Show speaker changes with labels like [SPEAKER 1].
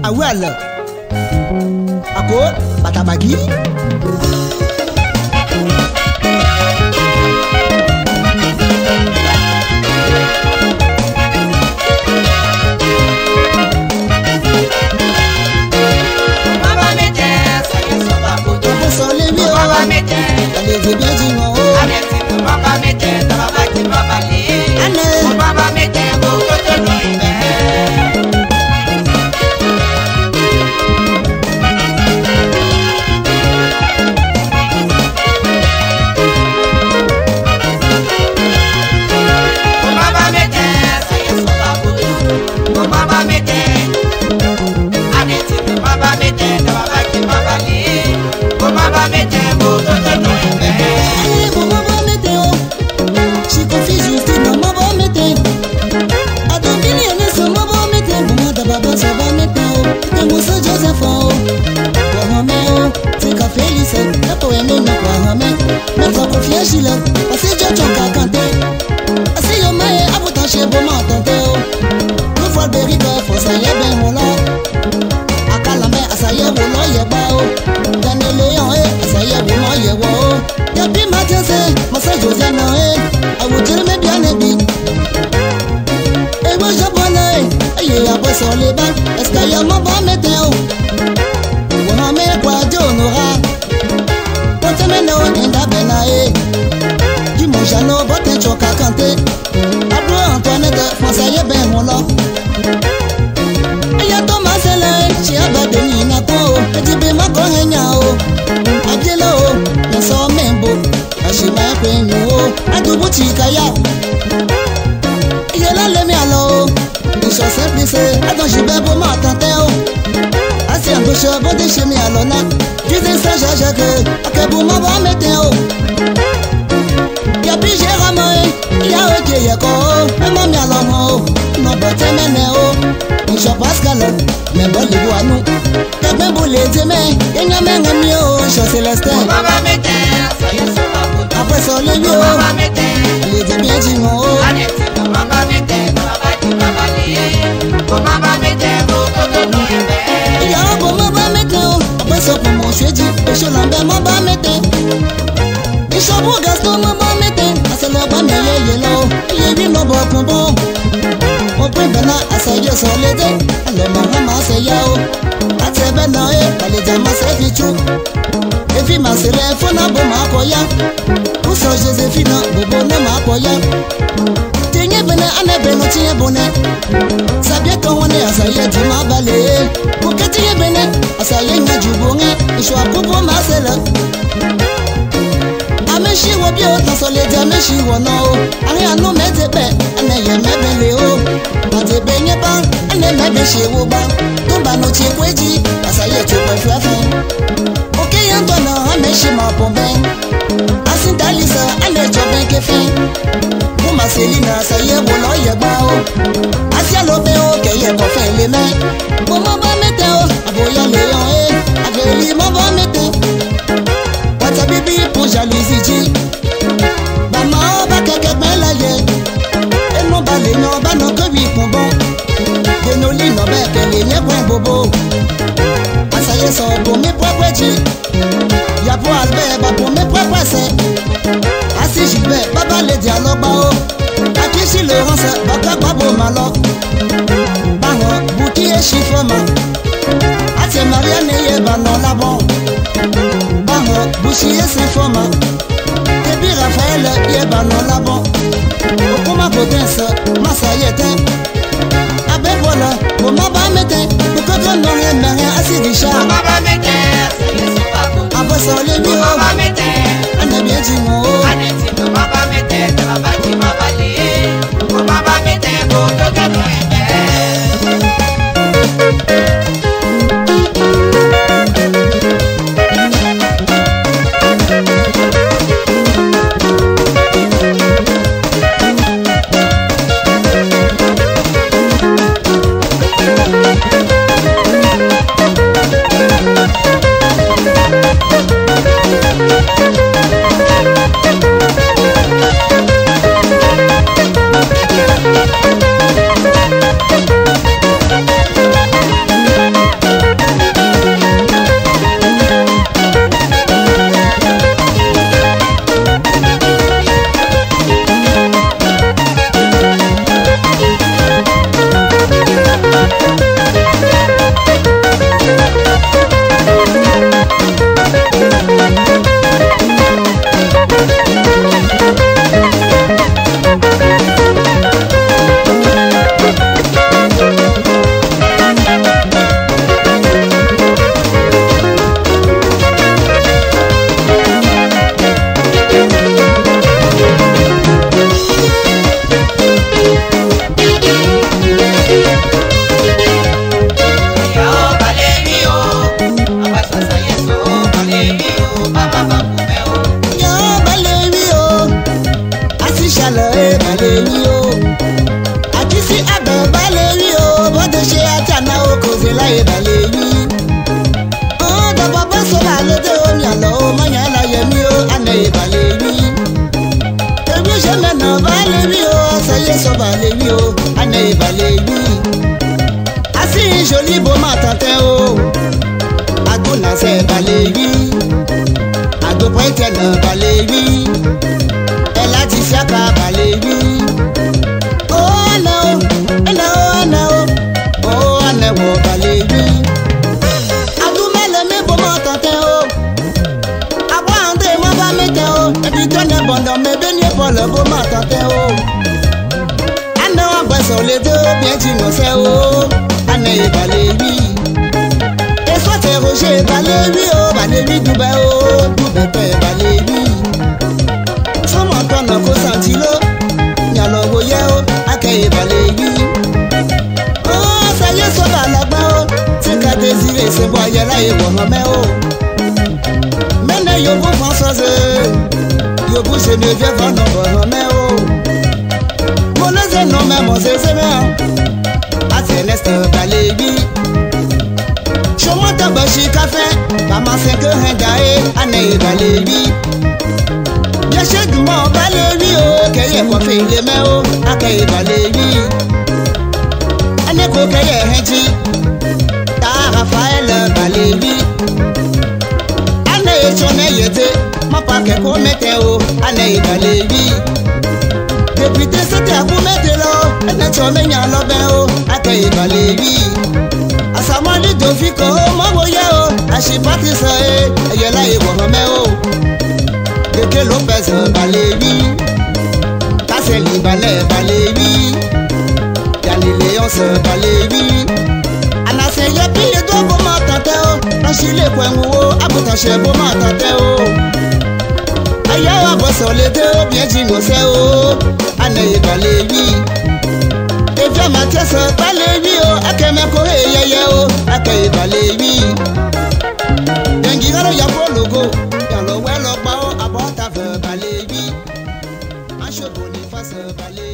[SPEAKER 1] Awal Ako Batabagi
[SPEAKER 2] Thank you.
[SPEAKER 1] balé o. Akisi abe balé o. Bode she atana o koze la e balé. Oh da baba so la le de o mi alo manya la ye mi o ane balé. Ebi je me na balé o. Ça y est so balé o ane balé. Asi joli beau matante o. Ado na se balé. Ado pointe na balé. Elle a dit ça qu'à balé. Oh no, no, no. Oh no, balé. Ado mele me beau matante o. Abo ande mo ba mete o. Ebi to ne bondo me benye pour le beau matante o. Ane wa gba so le do bien ti mo se o. Ane balé. Et soit t'es Roger balé o, balé Dubaï o, Dubaï pe balé. Sans moi toi n'en faut sentilo, nyalo voye o, akeye balé. Oh ça y est so balagba o, c'est qu'à désirer c'est boye la e wo me o. Mene yo bu Françoise, yo bu Geneviève va no wo me o. Moneze no me mo se me. Ateleste balé. Shomo tabashi café, mama 5 hendae ane balé. Yeshe dumo balé o, keye ko fe le me o, akeye balé. Ane ko keye henji, ta Raphaël balé. Ane chone yete, ma pa ke ko mete o, ane balé. Député c'était à vous mettre là, ane chone nya lo ben o, akeye balé. Asamani dofiko mo boye o, ashipati sa eye la e wo me o. Deke Lopez balé. Kaseli balé balé. Yani Léonce balé. Anase ye pile do bo matante o, nashile kwengu o, abuta she bo matante o. Aya wa bo so le de o bien jingo se o, ane balé. Evia matese balé o, akeme ko yeye o, akeye balé. Dengi garo ya logo, ya lo welo pa o abota ve balé. Ancho Boniface balé.